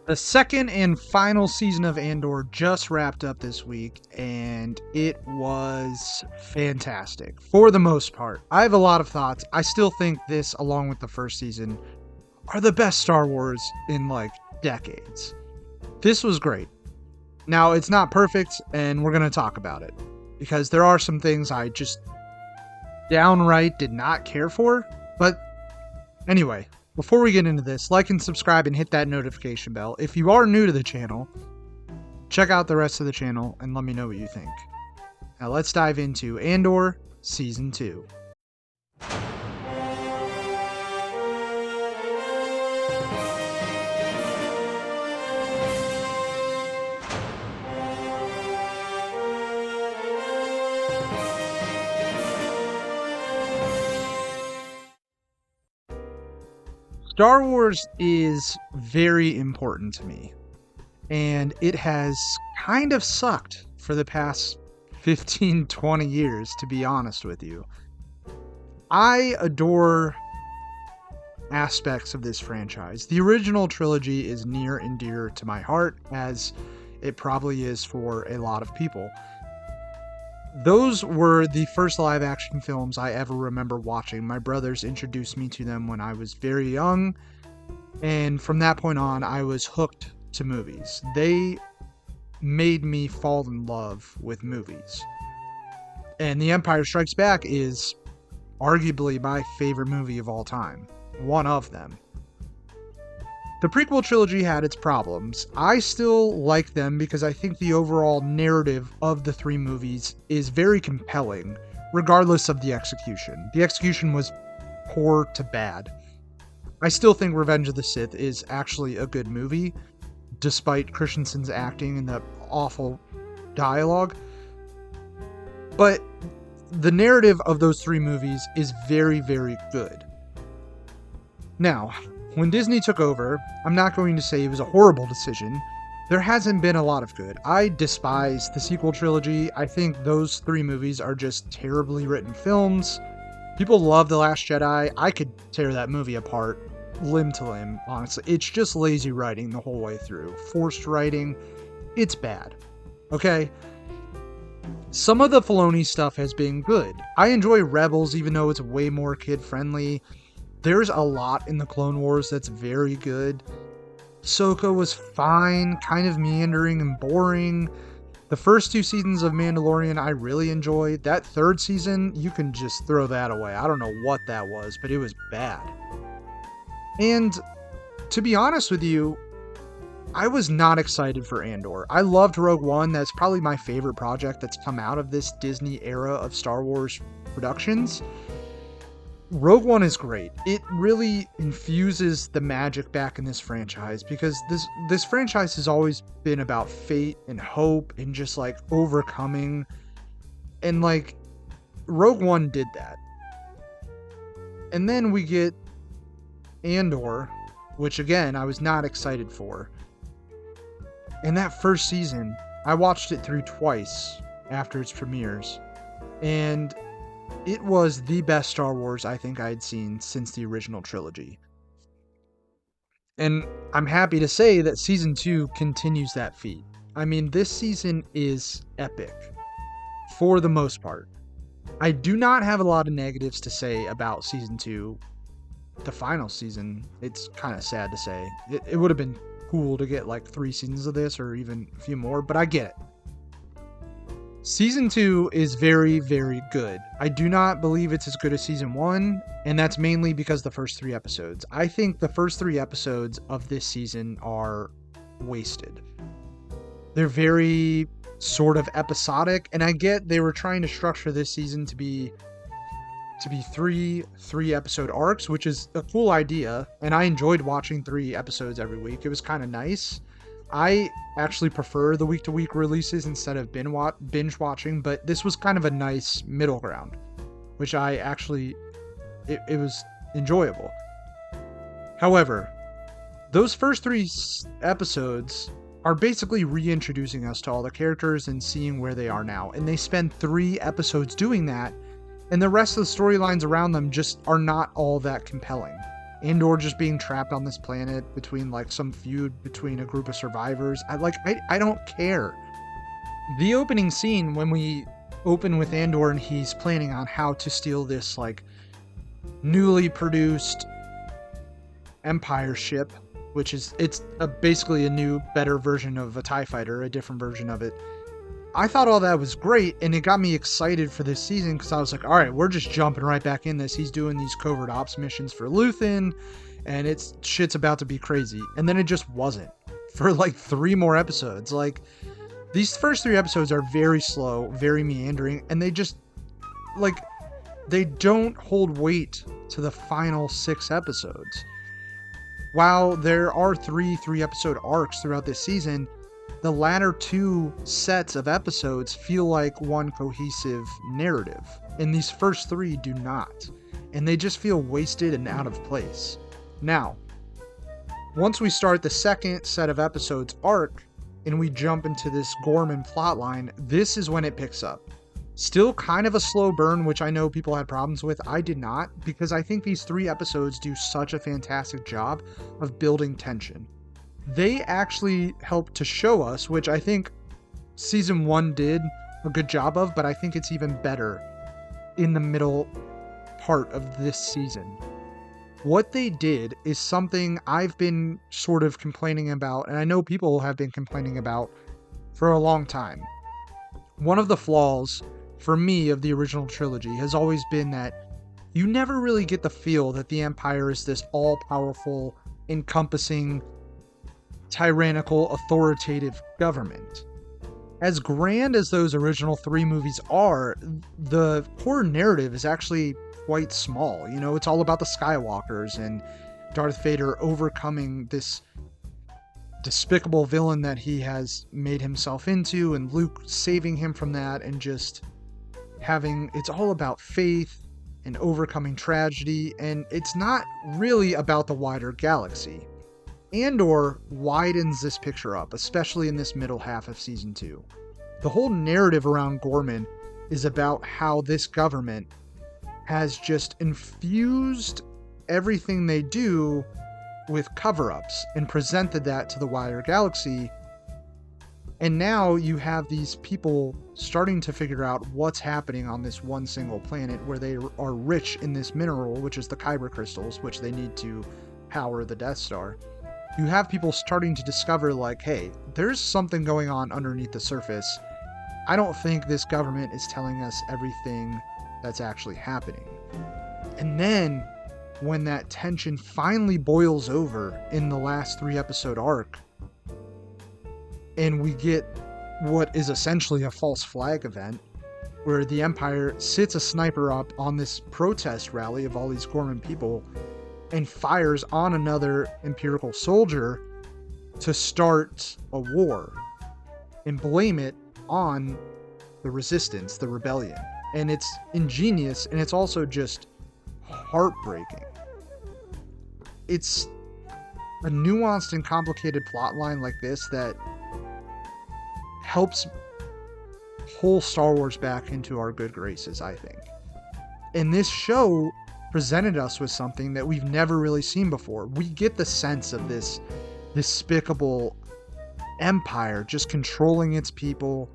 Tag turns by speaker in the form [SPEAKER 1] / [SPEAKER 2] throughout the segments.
[SPEAKER 1] The second and final season of Andor just wrapped up this week, and it was fantastic for the most part. I have a lot of thoughts. I still think this, along with the first season, are the best Star Wars in like decades. This was great. Now, it's not perfect, and we're going to talk about it because there are some things I just downright did not care for. But anyway, before we get into this, like and subscribe and hit that notification bell. If you are new to the channel, check out the rest of the channel and let me know what you think. Now let's dive into Andor Season 2. Star Wars is very important to me, and it has kind of sucked for the past 15-20 years, to be honest with you. I adore aspects of this franchise. The original trilogy is near and dear to my heart, as it probably is for a lot of people. Those were the first live-action films I ever remember watching. My brothers introduced me to them when I was very young, and from that point on, I was hooked to movies. They made me fall in love with movies. And The Empire Strikes Back is arguably my favorite movie of all time. One of them. The prequel trilogy had its problems. I still like them because I think the overall narrative of the three movies is very compelling, regardless of the execution. The execution was poor to bad. I still think Revenge of the Sith is actually a good movie, despite Christensen's acting and the awful dialogue. But the narrative of those three movies is very, very good. Now, when Disney took over, I'm not going to say it was a horrible decision. There hasn't been a lot of good. I despise the sequel trilogy. I think those three movies are just terribly written films. People love The Last Jedi. I could tear that movie apart limb to limb, honestly. It's just lazy writing the whole way through. Forced writing. It's bad. Okay? Some of the Filoni stuff has been good. I enjoy Rebels, even though it's way more kid-friendly. There's a lot in the Clone Wars that's very good. Ahsoka was fine, kind of meandering and boring. The first two seasons of Mandalorian I really enjoyed. That third season, you can just throw that away. I don't know what that was, but it was bad. And to be honest with you, I was not excited for Andor. I loved Rogue One. That's probably my favorite project that's come out of this Disney era of Star Wars productions. Rogue One is great. It really infuses the magic back in this franchise because this franchise has always been about fate and hope and just like overcoming. And like Rogue One did that. And then we get Andor, which again, I was not excited for. And that first season, I watched it through twice after its premieres. And it was the best Star Wars I think I had seen since the original trilogy. And I'm happy to say that Season 2 continues that feat. I mean, this season is epic, for the most part. I do not have a lot of negatives to say about Season 2. The final season, it's kind of sad to say. It would have been cool to get like 3 seasons of this, or even a few more, but I get it. Season 2 is very, very good. I do not believe it's as good as Season 1, and that's mainly because the first 3 episodes. I think the first 3 episodes of this season are wasted. They're very sort of episodic, and I get they were trying to structure this season to be 3 episode arcs, which is a cool idea, and I enjoyed watching 3 episodes every week. It was kind of nice. I actually prefer the week-to-week releases instead of binge watching, but this was kind of a nice middle ground, which I actually, it was enjoyable. However, those first 3 episodes are basically reintroducing us to all the characters and seeing where they are now, and they spend 3 episodes doing that, and the rest of the storylines around them just are not all that compelling. Andor just being trapped on this planet between like some feud between a group of survivors. I don't care. The opening scene when we open with Andor and he's planning on how to steal this like newly produced Empire ship, which is basically a new, better version of a TIE fighter, a different version of it. I thought all that was great, and it got me excited for this season because I was like, all right, we're just jumping right back in this. He's doing these covert ops missions for Luthen, and shit's about to be crazy. And then it just wasn't for like 3 more episodes. Like, these first 3 episodes are very slow, very meandering, and they just, like, they don't hold weight to the final 6 episodes. While there are 3 3-episode arcs throughout this season, the latter 2 sets of episodes feel like one cohesive narrative, and these first 3 do not, and they just feel wasted and out of place. Now, once we start the second set of episodes arc, and we jump into this Gorman plotline, this is when it picks up. Still kind of a slow burn, which I know people had problems with. I did not, because I think these 3 episodes do such a fantastic job of building tension. They actually help to show us, which I think season 1 did a good job of, but I think it's even better in the middle part of this season. What they did is something I've been sort of complaining about, and I know people have been complaining about for a long time. One of the flaws for me of the original trilogy has always been that you never really get the feel that the Empire is this all-powerful, encompassing, tyrannical, authoritative government. As grand as those original 3 movies are, the core narrative is actually quite small. You know, it's all about the Skywalkers and Darth Vader overcoming this despicable villain that he has made himself into, and Luke saving him from that, and just it's all about faith and overcoming tragedy, and it's not really about the wider galaxy. Andor widens this picture up, especially in this middle half of season 2. The whole narrative around Gorman is about how this government has just infused everything they do with cover-ups and presented that to the wider galaxy. And now you have these people starting to figure out what's happening on this one single planet where they are rich in this mineral, which is the kyber crystals, which they need to power the Death Star. You have people starting to discover, like, hey, there's something going on underneath the surface. I don't think this government is telling us everything that's actually happening. And then, when that tension finally boils over in the last 3-episode arc, and we get what is essentially a false flag event, where the Empire sits a sniper up on this protest rally of all these Gorman people, and fires on another Imperial soldier to start a war and blame it on the resistance, the rebellion. And it's ingenious, and it's also just heartbreaking. It's a nuanced and complicated plotline like this that helps pull Star Wars back into our good graces, I think. And this show presented us with something that we've never really seen before. We get the sense of this despicable empire just controlling its people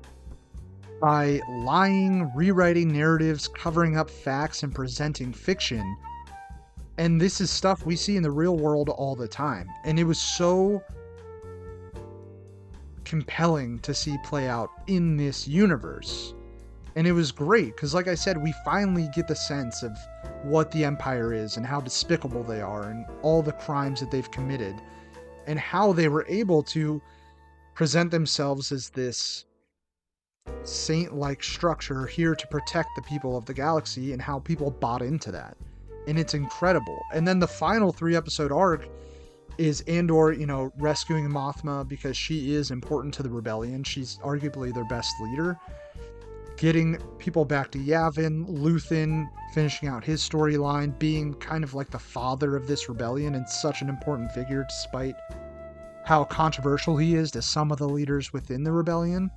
[SPEAKER 1] by lying, rewriting narratives, covering up facts, and presenting fiction. And this is stuff we see in the real world all the time. And it was so compelling to see play out in this universe. And it was great, because like I said, we finally get the sense of what the Empire is and how despicable they are and all the crimes that they've committed and how they were able to present themselves as this saint-like structure here to protect the people of the galaxy, and how people bought into that. And it's incredible. And then the final 3-episode arc is Andor, rescuing Mothma because she is important to the rebellion. She's arguably their best leader. Getting people back to Yavin, Luthen finishing out his storyline, being kind of like the father of this rebellion and such an important figure despite how controversial he is to some of the leaders within the rebellion.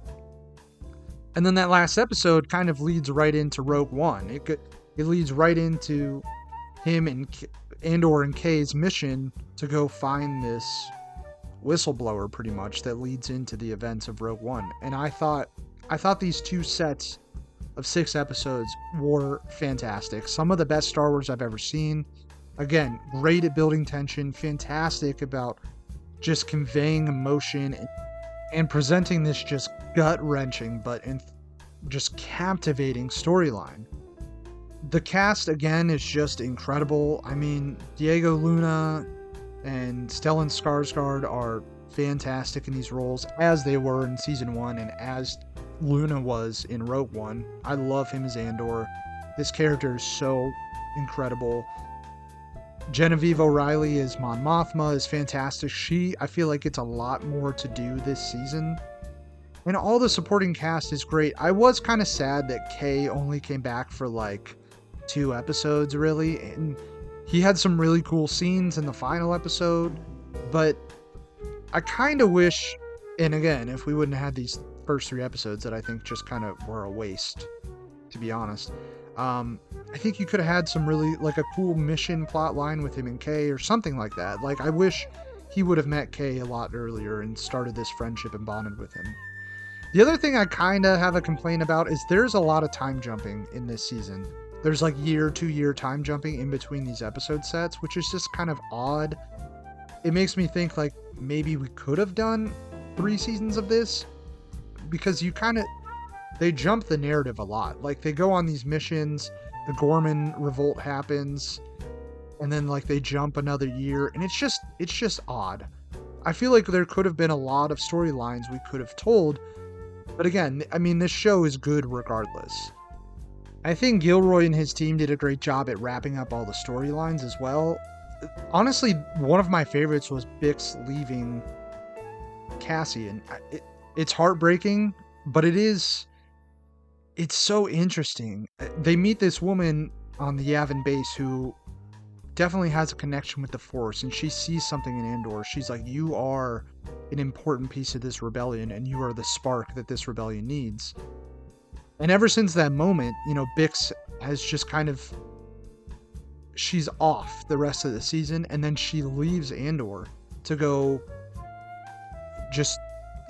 [SPEAKER 1] And then that last episode kind of leads right into Rogue One. It leads right into him Andor and Kay's mission to go find this whistleblower, pretty much, that leads into the events of Rogue One. And I thought these two sets of 6 episodes were fantastic. Some of the best Star Wars I've ever seen. Again, great at building tension, fantastic about just conveying emotion and presenting this just gut-wrenching but just captivating storyline. The cast, again, is just incredible. I mean, Diego Luna and Stellan Skarsgård are fantastic in these roles, as they were in Season 1 and as Luna was in Rogue One. I love him as Andor. This character is so incredible. Genevieve O'Reilly as Mon Mothma is fantastic. I feel like it's a lot more to do this season. And all the supporting cast is great. I was kind of sad that Kay only came back for like 2 episodes, really. And he had some really cool scenes in the final episode. But I kind of wish, and again, if we wouldn't have had these first 3 episodes that I think just kind of were a waste, to be honest. I think you could have had some really, like, a cool mission plot line with him and Kay or something like that. Like, I wish he would have met Kay a lot earlier and started this friendship and bonded with him. The other thing I kind of have a complaint about is there's a lot of time jumping in this season. There's like 2-year time jumping in between these episode sets, which is just kind of odd. It makes me think like maybe we could have done 3 seasons of this, because they jump the narrative a lot. Like, they go on these missions, the Gorman revolt happens, and then like they jump another year, and it's just odd. I feel like there could have been a lot of storylines we could have told, but again, I mean, this show is good regardless. I think Gilroy and his team did a great job at wrapping up all the storylines as well. Honestly, one of my favorites was Bix leaving Cassian. It's heartbreaking, but it's so interesting. They meet this woman on the Yavin base who definitely has a connection with the Force, and she sees something in Andor. She's like, you are an important piece of this rebellion, and you are the spark that this rebellion needs. And ever since that moment, Bix has just she's off the rest of the season, and then she leaves Andor to go just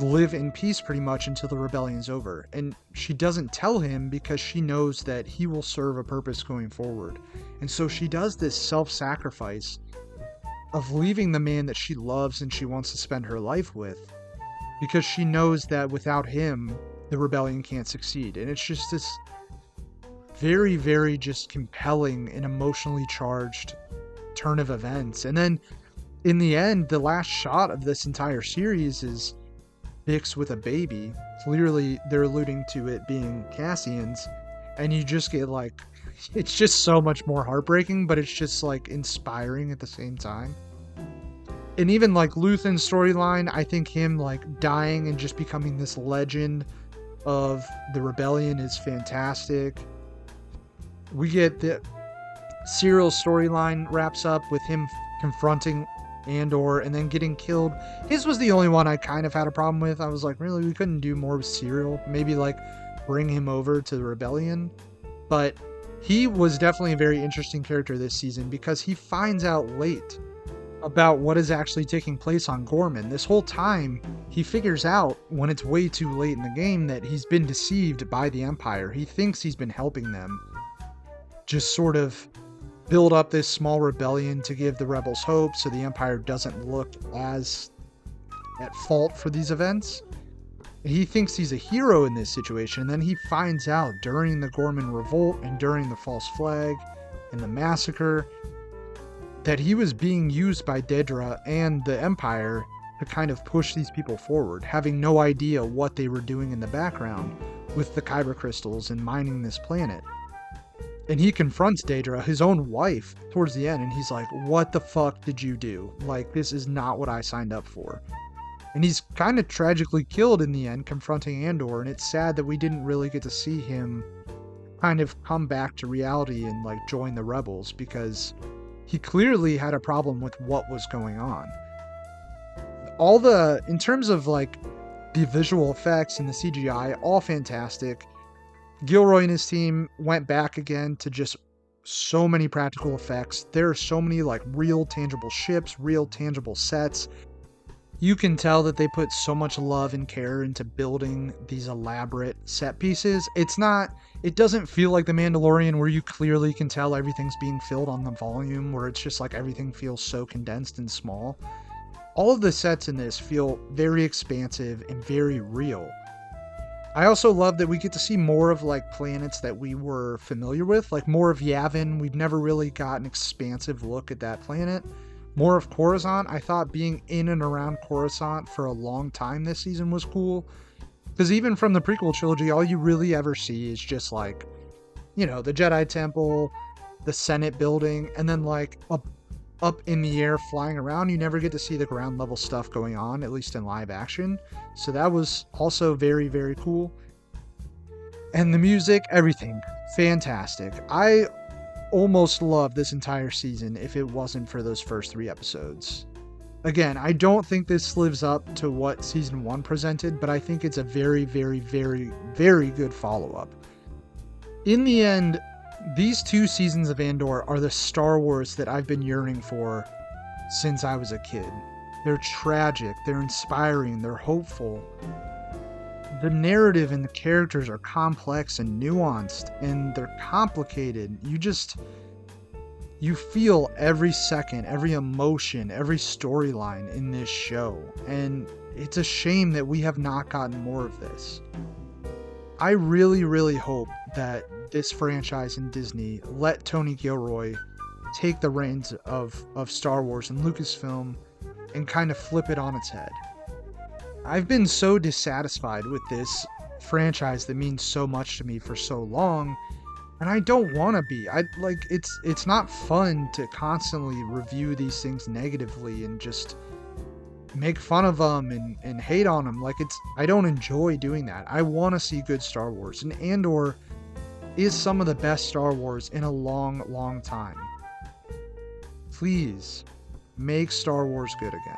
[SPEAKER 1] live in peace pretty much until the rebellion's over. And she doesn't tell him because she knows that he will serve a purpose going forward. And so she does this self-sacrifice of leaving the man that she loves and she wants to spend her life with, because she knows that without him, the rebellion can't succeed. And it's just this very, very just compelling and emotionally charged turn of events. And then in the end, the last shot of this entire series is Bix with a baby. Clearly, they're alluding to it being Cassian's, and you just get like, it's just so much more heartbreaking, but it's just like inspiring at the same time. And even like Luthen's storyline, I think him like dying and just becoming this legend of the rebellion is fantastic. We get the Cyril's storyline wraps up with him confronting Andor and then getting killed. His was the only one I kind of had a problem with. I was like, really, we couldn't do more with Cyril? Maybe like bring him over to the rebellion? But he was definitely a very interesting character this season because he finds out late about what is actually taking place on Gorman. This whole time, he figures out when it's way too late in the game that he's been deceived by the Empire. He thinks he's been helping them just sort of build up this small rebellion to give the rebels hope so the Empire doesn't look as at fault for these events. He thinks he's a hero in this situation, and then he finds out during the Gorman revolt and during the false flag and the massacre that he was being used by Dedra and the Empire to kind of push these people forward, having no idea what they were doing in the background with the Kyber crystals and mining this planet. And he confronts Dedra, his own wife, towards the end, and he's like, what the fuck did you do? Like, this is not what I signed up for. And he's kind of tragically killed in the end, confronting Andor, and it's sad that we didn't really get to see him kind of come back to reality and, like, join the rebels, because he clearly had a problem with what was going on. In terms of, like, the visual effects and the CGI, all fantastic. Gilroy and his team went back again to just so many practical effects. There are so many like real tangible ships, real tangible sets. You can tell that they put so much love and care into building these elaborate set pieces. It doesn't feel like The Mandalorian where you clearly can tell everything's being filled on the volume, where it's just like everything feels so condensed and small. All of the sets in this feel very expansive and very real. I also love that we get to see more of like planets that we were familiar with, like more of Yavin. We've never really got an expansive look at that planet. More of Coruscant. I thought being in and around Coruscant for a long time this season was cool. Because even from the prequel trilogy, all you really ever see is just like, the Jedi Temple, the Senate building, and then like up in the air flying around. You never get to see the ground level stuff going on, at least in live action. So that was also very, very cool. And the music, everything, fantastic. I almost love this entire season if it wasn't for those first 3 episodes. Again, I don't think this lives up to what season 1 presented, but I think it's a very, very, very, very good follow-up. In the end, these 2 seasons of Andor are the Star Wars that I've been yearning for since I was a kid. They're tragic, they're inspiring, they're hopeful. The narrative and the characters are complex and nuanced, and they're complicated. You feel every second, every emotion, every storyline in this show, and it's a shame that we have not gotten more of this. I really, really hope that this franchise and Disney let Tony Gilroy take the reins of Star Wars and Lucasfilm and kind of flip it on its head. I've been so dissatisfied with this franchise that means so much to me for so long, and I don't want to be. It's not fun to constantly review these things negatively and just make fun of them and hate on them. I don't enjoy doing that. I want to see good Star Wars, and Andor is some of the best Star Wars in a long, long time. Please make Star Wars good again.